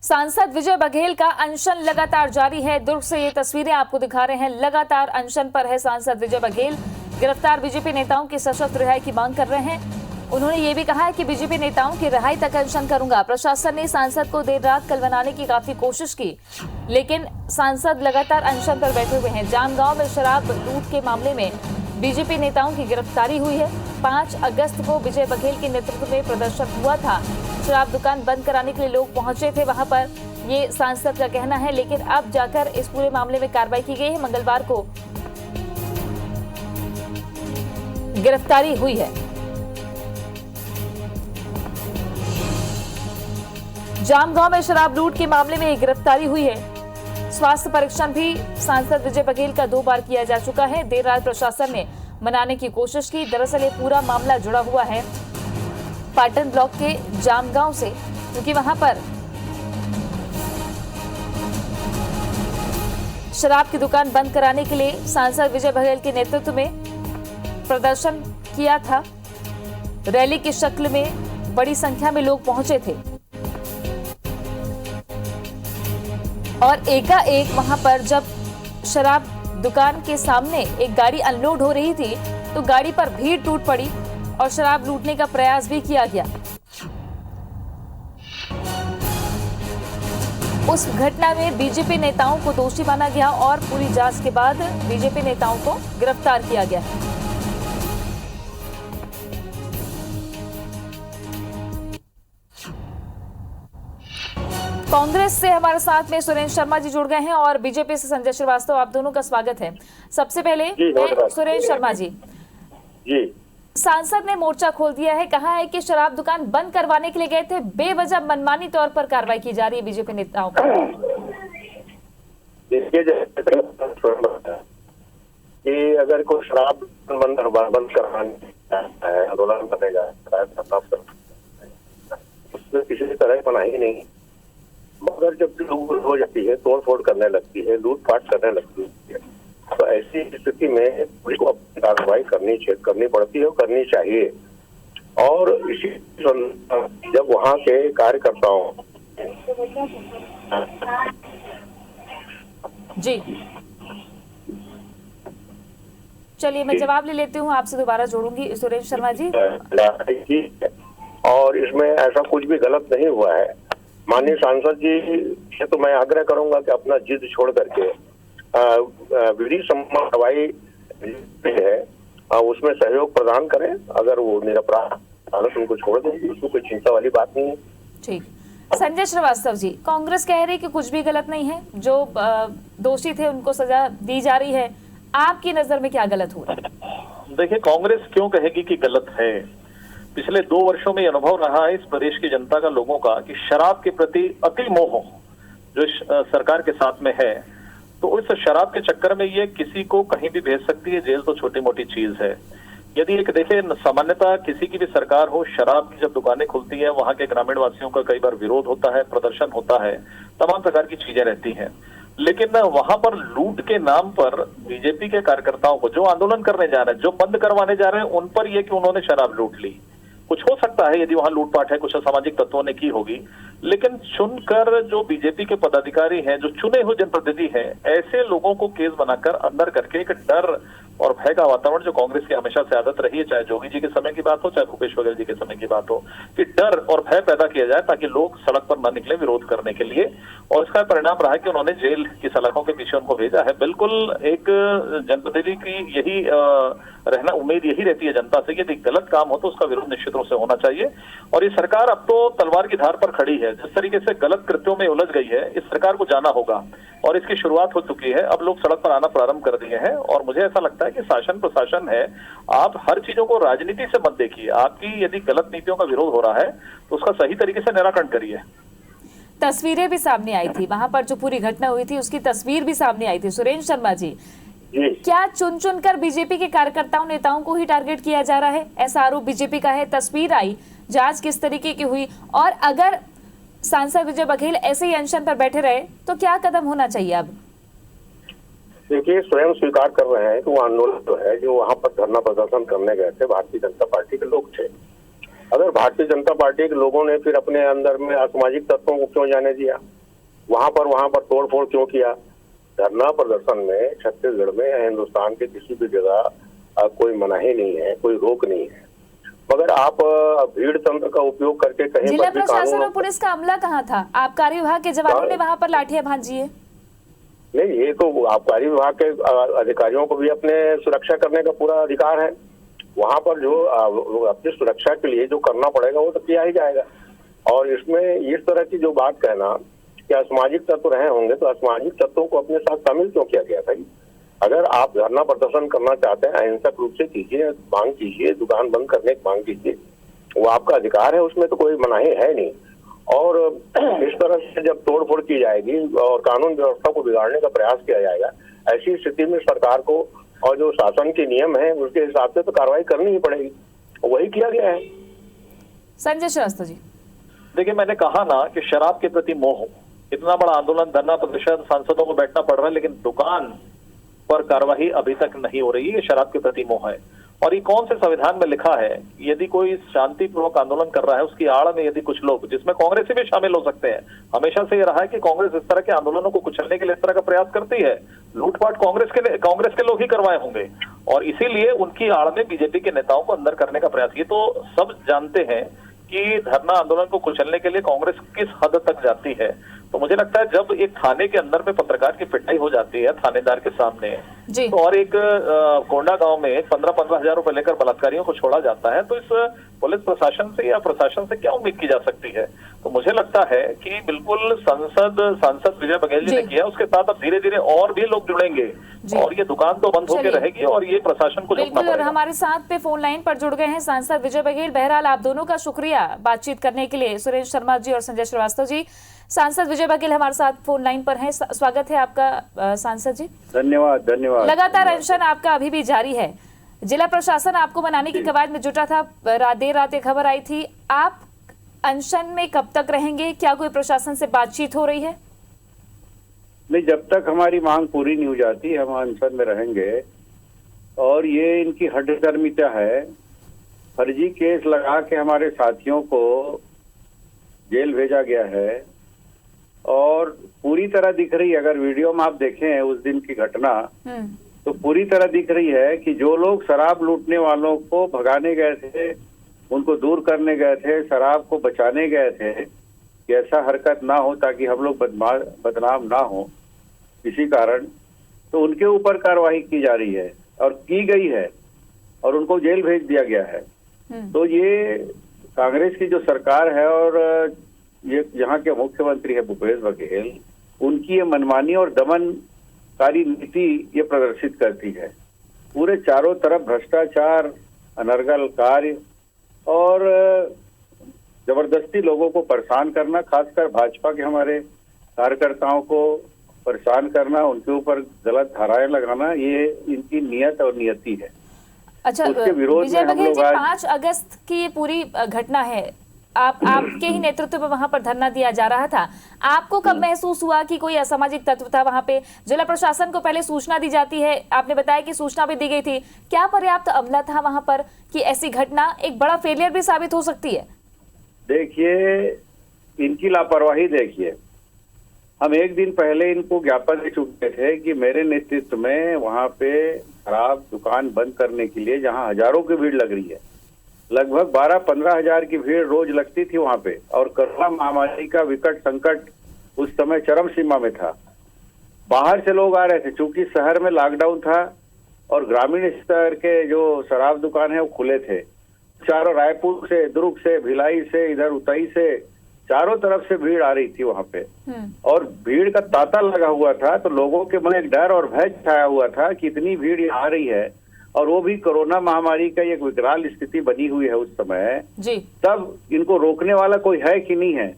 सांसद विजय बघेल का अनशन लगातार जारी है। दुर्ग से ये तस्वीरें आपको दिखा रहे हैं। लगातार अनशन पर है सांसद विजय बघेल। गिरफ्तार बीजेपी नेताओं की सशक्त रिहाई की मांग कर रहे हैं। उन्होंने ये भी कहा है कि बीजेपी नेताओं की रिहाई तक अनशन करूंगा। प्रशासन ने सांसद को देर रात कल बनाने की काफी कोशिश की, लेकिन सांसद लगातार अनशन पर बैठे हुए हैं। जामगांव में शराब लूट के मामले में बीजेपी नेताओं की गिरफ्तारी हुई है। 5 अगस्त को विजय बघेल के नेतृत्व में प्रदर्शन हुआ था। शराब दुकान बंद कराने के लिए लोग पहुंचे थे वहां पर, ये सांसद का कहना है। लेकिन अब जाकर इस पूरे मामले में कार्रवाई की गई है। मंगलवार को गिरफ्तारी हुई है। जामगांव में शराब लूट के मामले में गिरफ्तारी हुई है। स्वास्थ्य परीक्षण भी सांसद विजय बघेल का 2 बार किया जा चुका है। देर रात प्रशासन ने मनाने की कोशिश की। दरअसल ये पूरा मामला जुड़ा हुआ है पाटन ब्लॉक के जामगांव से, क्योंकि वहां पर शराब की दुकान बंद कराने के लिए सांसद विजय बघेल के नेतृत्व में प्रदर्शन किया था। रैली की शक्ल में बड़ी संख्या में लोग पहुंचे थे और एकाएक वहां पर जब शराब दुकान के सामने एक गाड़ी अनलोड हो रही थी तो गाड़ी पर भीड़ टूट पड़ी और शराब लूटने का प्रयास भी किया गया। उस घटना में बीजेपी नेताओं को दोषी माना गया और पूरी जांच के बाद बीजेपी नेताओं को गिरफ्तार किया गया। कांग्रेस से हमारे साथ में सुरेंद्र शर्मा जी जुड़ गए हैं और बीजेपी से संजय श्रीवास्तव। आप दोनों का स्वागत है। सबसे पहले सुरेंद्र शर्मा जी, सांसद ने मोर्चा खोल दिया है, कहा है कि शराब दुकान बंद करवाने के लिए गए थे, बेवजह मनमानी तौर पर कार्रवाई की जा रही है बीजेपी नेताओं पर। देखिए, कि अगर कोई शराब बंद करवाने है, आंदोलन करने जाता है, उसमें किसी तरह की मनाही नहीं। मगर जब लोग हो जाती है, तोड़ फोड़ करने लगती है, लूटपाट करने लगती है, तो ऐसी स्थिति में पुलिस को अपनी कार्रवाई करनी पड़ती है और करनी चाहिए। और इसी जब वहाँ के कार्यकर्ताओं जी, चलिए मैं जवाब ले लेती हूँ, आपसे दोबारा जोड़ूंगी सुरेंद्र शर्मा जी। और इसमें ऐसा कुछ भी गलत नहीं हुआ है। माननीय सांसद जी से तो मैं आग्रह करूंगा कि अपना जिद छोड़ करके विधि सम्मत कार्रवाई है उसमें सहयोग प्रदान करें। अगर वो निरपराध अदालत उनको छोड़ देंगी, उसको कोई चिंता वाली बात नहीं है। ठीक। संजय श्रीवास्तव जी, कांग्रेस कह रही कि कुछ भी गलत नहीं है, जो दोषी थे उनको सजा दी जा रही है। आपकी नजर में क्या गलत हो रहा है? देखिए, कांग्रेस क्यों कहेगी कि गलत है? पिछले 2 वर्षों में अनुभव रहा है इस प्रदेश की जनता का, लोगों का, कि शराब के प्रति अति मोह जो सरकार के साथ में है, तो उस शराब के चक्कर में ये किसी को कहीं भी भेज सकती है। जेल तो छोटी मोटी चीज है। यदि एक देखे, सामान्यतः किसी की भी सरकार हो, शराब की जब दुकानें खुलती है, वहां के ग्रामीण वासियों का कई बार विरोध होता है, प्रदर्शन होता है, तमाम प्रकार की चीजें रहती हैं। लेकिन वहां पर लूट के नाम पर बीजेपी के कार्यकर्ताओं को, जो आंदोलन करने जा रहे हैं, जो बंद करवाने जा रहे हैं, उन पर यह कि उन्होंने शराब लूट ली। कुछ हो सकता है यदि वहां लूटपाट है, कुछ असामाजिक तत्वों ने की होगी, लेकिन चुनकर जो बीजेपी के पदाधिकारी हैं, जो चुने हुए जनप्रतिनिधि हैं, ऐसे लोगों को केस बनाकर अंदर करके एक डर और भय का वातावरण जो कांग्रेस की हमेशा से आदत रही है, चाहे जोगी जी के समय की बात हो, चाहे भूपेश बघेल जी के समय की बात हो, कि डर और भय पैदा किया जाए ताकि लोग सड़क पर न निकले विरोध करने के लिए। और इसका परिणाम रहा है कि उन्होंने जेल की सलाखों के पीछे उनको भेजा है। बिल्कुल एक जनप्रतिनिधि की यही रहना, उम्मीद यही रहती है जनता से कि यदि गलत काम हो तो उसका विरोध निश्चित रूप से होना चाहिए। और ये सरकार अब तो तलवार की धार पर खड़ी है। जिस तरीके से गलत कृत्यों में उलझ गई है, इस सरकार को जाना होगा और इसकी शुरुआत हो चुकी है। अब लोग सड़क पर आना प्रारंभ कर दिए हैं और मुझे ऐसा लगता है कि शासन प्रशासन है, आप हर चीजों को राजनीति से मत देखिए। आपकी यदि गलत नीतियों का विरोध हो रहा है तो उसका सही तरीके से निराकरण करिए। तस्वीरें भी सामने आई थी, वहां पर जो पूरी घटना हुई थी उसकी तस्वीर भी सामने आई थी। सुरेंद्र शर्मा जी, क्या चुन चुनकर बीजेपी के कार्यकर्ताओं नेताओं को ही टारगेट किया जा रहा है? ऐसा आरोप बीजेपी का है। तस्वीर आई, जांच किस तरीके की हुई, और अगर सांसद विजय बघेल ऐसे ही अनशन पर बैठे रहे तो क्या कदम होना चाहिए अब? देखिए, स्वयं स्वीकार कर रहे हैं कि वो आंदोलन जो है, जो वहां पर धरना प्रदर्शन करने गए थे, भारतीय जनता पार्टी के लोग थे। अगर भारतीय जनता पार्टी के लोगों ने फिर अपने अंदर में असामाजिक तत्वों को क्यों जाने दिया, वहां पर तोड़फोड़ क्यों किया? धरना प्रदर्शन में छत्तीसगढ़ में या हिंदुस्तान के किसी भी जगह कोई मनाही नहीं है, कोई रोक नहीं है, मगर आप भीड़ तंत्र का उपयोग करके कहीं जिला पर भी प्रशासन कानून और पुलिस का अमला कहाँ था? आबकारी विभाग के जवानों ने वहां पर लाठियां भांजी है। नहीं, ये तो आबकारी विभाग के अधिकारियों को भी अपने सुरक्षा करने का पूरा अधिकार है। वहां पर जो अपनी सुरक्षा के लिए जो करना पड़ेगा वो तो किया ही जाएगा। और इसमें इस तरह की जो बात कहना कि असामाजिक तत्व रहे होंगे, तो असामाजिक तत्वों को अपने साथ शामिल क्यों किया गया था? अगर आप धरना प्रदर्शन करना चाहते हैं, अहिंसक रूप से कीजिए, मांग कीजिए, दुकान बंद करने की मांग कीजिए, वो आपका अधिकार है, उसमें तो कोई मनाही है नहीं। और इस तरह से जब तोड़फोड़ की जाएगी और कानून व्यवस्था को बिगाड़ने का प्रयास किया जाएगा, ऐसी स्थिति में सरकार को और जो शासन के नियम है उसके हिसाब से तो कार्रवाई करनी ही पड़ेगी। वही किया गया है। संजय श्रीवास्तव जी, देखिए, मैंने कहा ना कि शराब के प्रति मोह, इतना बड़ा आंदोलन, धरना प्रदर्शन, सांसदों को बैठना पड़ रहा है, लेकिन दुकान पर कार्रवाई अभी तक नहीं हो रही है। शराब के प्रति मोह है। और ये कौन से संविधान में लिखा है? यदि कोई शांतिपूर्वक आंदोलन कर रहा है, उसकी आड़ में यदि कुछ लोग, जिसमें कांग्रेसी भी शामिल हो सकते हैं, हमेशा से ये रहा है कि कांग्रेस इस तरह के आंदोलनों को कुचलने के लिए इस तरह का प्रयास करती है। लूटपाट कांग्रेस के लोग ही करवाए होंगे, और इसीलिए उनकी आड़ में बीजेपी के नेताओं को अंदर करने का प्रयास। ये तो सब जानते हैं कि धरना आंदोलन को कुचलने के लिए कांग्रेस किस हद तक जाती है। तो मुझे लगता है जब एक थाने के अंदर में पत्रकार की पिटाई हो जाती है थानेदार के सामने, तो और एक कोंडा गांव में 15-15 हजार रुपए लेकर बलात्कारियों को छोड़ा जाता है, तो इस पुलिस प्रशासन से या प्रशासन से क्या उम्मीद की जा सकती है? तो मुझे लगता है कि बिल्कुल सांसद विजय बघेल जी ने किया, उसके साथ अब धीरे धीरे और भी लोग जुड़ेंगे और ये दुकान तो बंद होकर रहेगी और ये प्रशासन को बिल्कुल। और हमारे साथ पे फोन लाइन पर जुड़ गए हैं सांसद विजय बघेल। बहरहाल आप दोनों का शुक्रिया बातचीत करने के लिए, सुरेश शर्मा जी और संजय श्रीवास्तव जी। सांसद विजय बघेल हमारे साथ फोन लाइन पर हैं। स्वागत है आपका सांसद जी। धन्यवाद। लगातार अनशन आपका अभी भी जारी है। जिला प्रशासन आपको मनाने की कवायद में जुटा था, देर रात एक खबर आई थी। आप अनशन में कब तक रहेंगे? क्या कोई प्रशासन से बातचीत हो रही है? नहीं, जब तक हमारी मांग पूरी नहीं हो जाती हम अनशन में रहेंगे। और ये इनकी हठधर्मिता है। फर्जी केस लगा के हमारे साथियों को जेल भेजा गया है और पूरी तरह दिख रही है, अगर वीडियो में आप देखें उस दिन की घटना, तो पूरी तरह दिख रही है कि जो लोग शराब लूटने वालों को भगाने गए थे, उनको दूर करने गए थे, शराब को बचाने गए थे कि ऐसा हरकत ना हो ताकि हम लोग बदनाम ना हो किसी कारण, तो उनके ऊपर कार्रवाई की जा रही है और की गई है और उनको जेल भेज दिया गया है। तो ये कांग्रेस की जो सरकार है और ये यहाँ के मुख्यमंत्री है भूपेश बघेल, उनकी ये मनमानी और दमनकारी नीति ये प्रदर्शित करती है। पूरे चारों तरफ भ्रष्टाचार, अनर्गल कार्य और जबरदस्ती लोगों को परेशान करना, खासकर भाजपा के हमारे कार्यकर्ताओं को परेशान करना, उनके ऊपर गलत धाराएं लगाना, ये इनकी नियत और नियति है। अच्छा विजय बघेल जी, 5 अगस्त की ये पूरी घटना है, आपके ही नेतृत्व में वहां पर धरना दिया जा रहा था। आपको कब महसूस हुआ कि कोई असामाजिक तत्व था वहां पे? जिला प्रशासन को पहले सूचना दी जाती है, आपने बताया कि सूचना भी दी गई थी। क्या पर्याप्त अमला था वहां पर कि ऐसी घटना एक बड़ा फेलियर भी साबित हो सकती है? देखिए, इनकी लापरवाही देखिए। हम एक दिन पहले इनको ज्ञापन दे चुके थे कि मेरे नेतृत्व में वहां पे शराब दुकान बंद करने के लिए, जहां हजारों की भीड़ लग रही है, लगभग 12-15 हजार की भीड़ रोज लगती थी वहां पे, और कोरोना महामारी का विकट संकट उस समय चरम सीमा में था। बाहर से लोग आ रहे थे, चूंकि शहर में लॉकडाउन था और ग्रामीण स्तर के जो शराब दुकान है वो खुले थे। चारों रायपुर से, दुर्ग से, भिलाई से, इधर उतई से, चारों तरफ से भीड़ आ रही थी वहां पे और भीड़ का तांता लगा हुआ था। तो लोगों के मन एक डर और भय छाया हुआ था कि इतनी भीड़ यहाँ आ रही है और वो भी कोरोना महामारी का एक विकराल स्थिति बनी हुई है उस समय जी। तब इनको रोकने वाला कोई है कि नहीं है,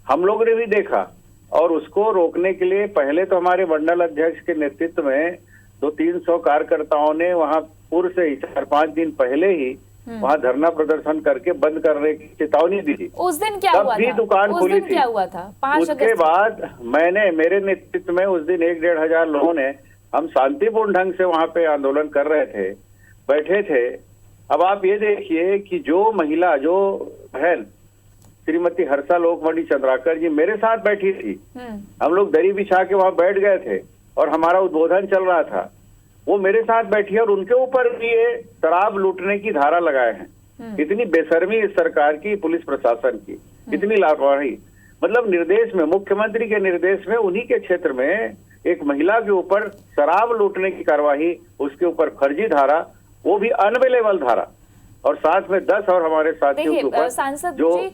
हम लोगों ने भी देखा। और उसको रोकने के लिए पहले तो हमारे मंडल अध्यक्ष के नेतृत्व में 200-300 कार्यकर्ताओं ने वहां पूर्व से ही 4-5 दिन पहले ही वहां धरना प्रदर्शन करके बंद करने की चेतावनी दी थी। उस दिन क्या हुआ भी था? दुकान खुली थी। क्या हुआ था? 5 उसके अगस्त बाद मेरे नेतृत्व में उस दिन 1-1.5 हजार लोगों ने, हम शांतिपूर्ण ढंग से वहां पे आंदोलन कर रहे थे, बैठे थे, अब आप ये देखिए कि जो महिला, जो बहन श्रीमती हर्षा लोकमणि चंद्राकर जी मेरे साथ बैठी थी, हम लोग दरी बिछा के वहां बैठ गए थे और हमारा उद्बोधन चल रहा था, वो मेरे साथ बैठी है और उनके ऊपर भी ये शराब लूटने की धारा लगाए हैं। इतनी बेशर्मी इस सरकार की, पुलिस प्रशासन की, इतनी लापरवाही। मतलब निर्देश में, मुख्यमंत्री के निर्देश में, उन्हीं के क्षेत्र में एक महिला के ऊपर शराब लूटने की कार्यवाही, उसके ऊपर फर्जी धारा, वो भी अनअवेलेबल धारा, और साथ में 10 और हमारे साथियों के ऊपर सांसद जो जी,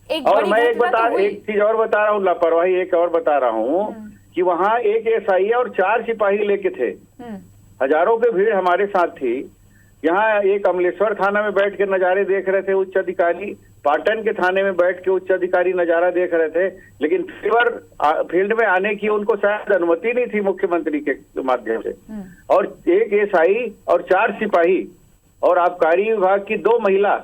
एक और बड़ी मैं घटना एक चीज और बता रहा हूँ, लापरवाही एक और बता रहा हूँ कि वहाँ एक एसआई और 4 सिपाही लेके थे। हजारों की भीड़ हमारे साथ थी। यहाँ एक अमलेश्वर थाना में बैठ के नजारे देख रहे थे उच्च अधिकारी, पाटन के थाने में बैठ के उच्च अधिकारी नजारा देख रहे थे, लेकिन फील्ड में आने की उनको शायद अनुमति नहीं थी मुख्यमंत्री के माध्यम से। और एक एसआई और 4 सिपाही और आबकारी विभाग की 2 महिला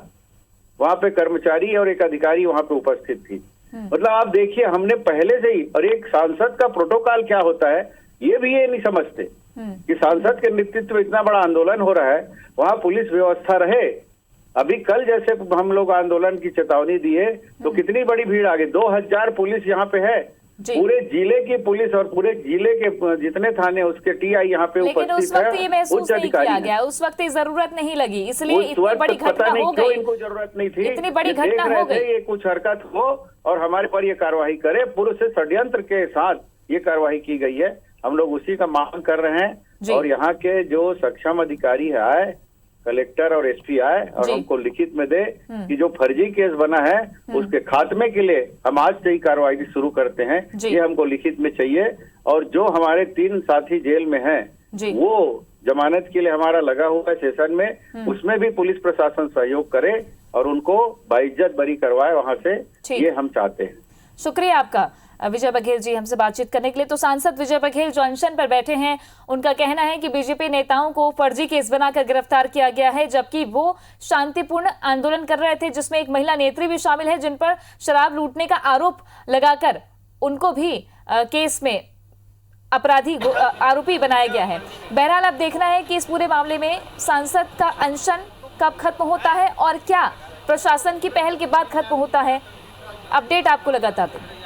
वहां पे कर्मचारी और एक अधिकारी वहां पे उपस्थित थी। मतलब आप देखिए, हमने पहले से ही, और एक सांसद का प्रोटोकॉल क्या होता है ये भी ये नहीं समझते कि सांसद के नेतृत्व में इतना बड़ा आंदोलन हो रहा है, वहां पुलिस व्यवस्था रहे। अभी कल जैसे हम लोग आंदोलन की चेतावनी दिए तो कितनी बड़ी भीड़ आ गई, 2000 पुलिस यहाँ पे है, पूरे जिले की पुलिस और पूरे जिले के जितने थाने उसके टीआई यहाँ पे उपस्थित है। लेकिन उस वक्त ये महसूस नहीं किया गया, उस वक्त ये जरूरत नहीं लगी, इसलिए इतनी बड़ी घटना हो गई। इनको जरूरत नहीं थी, इतनी बड़ी घटना हो गई, ये कुछ हरकत हो और हमारे पर ये कार्रवाई करे, पूरे से षड्यंत्र के साथ ये कार्रवाई की गई है। हम लोग उसी का मांग कर रहे हैं और यहाँ के जो सक्षम अधिकारी है आए, कलेक्टर और एसपी आए और हमको लिखित में दे कि जो फर्जी केस बना है उसके खात्मे के लिए हम आज से ही कार्रवाई शुरू करते हैं, ये हमको लिखित में चाहिए। और जो हमारे 3 साथी जेल में हैं वो जमानत के लिए हमारा लगा हुआ है सेशन में, उसमें भी पुलिस प्रशासन सहयोग करे और उनको बाइज्जत बरी करवाए वहां से, ये हम चाहते हैं। शुक्रिया आपका विजय बघेल जी हमसे बातचीत करने के लिए। तो सांसद विजय बघेल जो अनशन पर बैठे हैं, उनका कहना है कि बीजेपी नेताओं को फर्जी केस बनाकर गिरफ्तार किया गया है, जबकि वो शांतिपूर्ण आंदोलन कर रहे थे जिसमें एक महिला नेत्री भी शामिल है, जिन पर शराब लूटने का आरोप लगाकर उनको भी केस में आरोपी बनाया गया है। बहरहाल अब देखना है कि इस पूरे मामले में सांसद का अनशन कब खत्म होता है और क्या प्रशासन की पहल के बाद खत्म होता है। अपडेट आपको लगातार दें।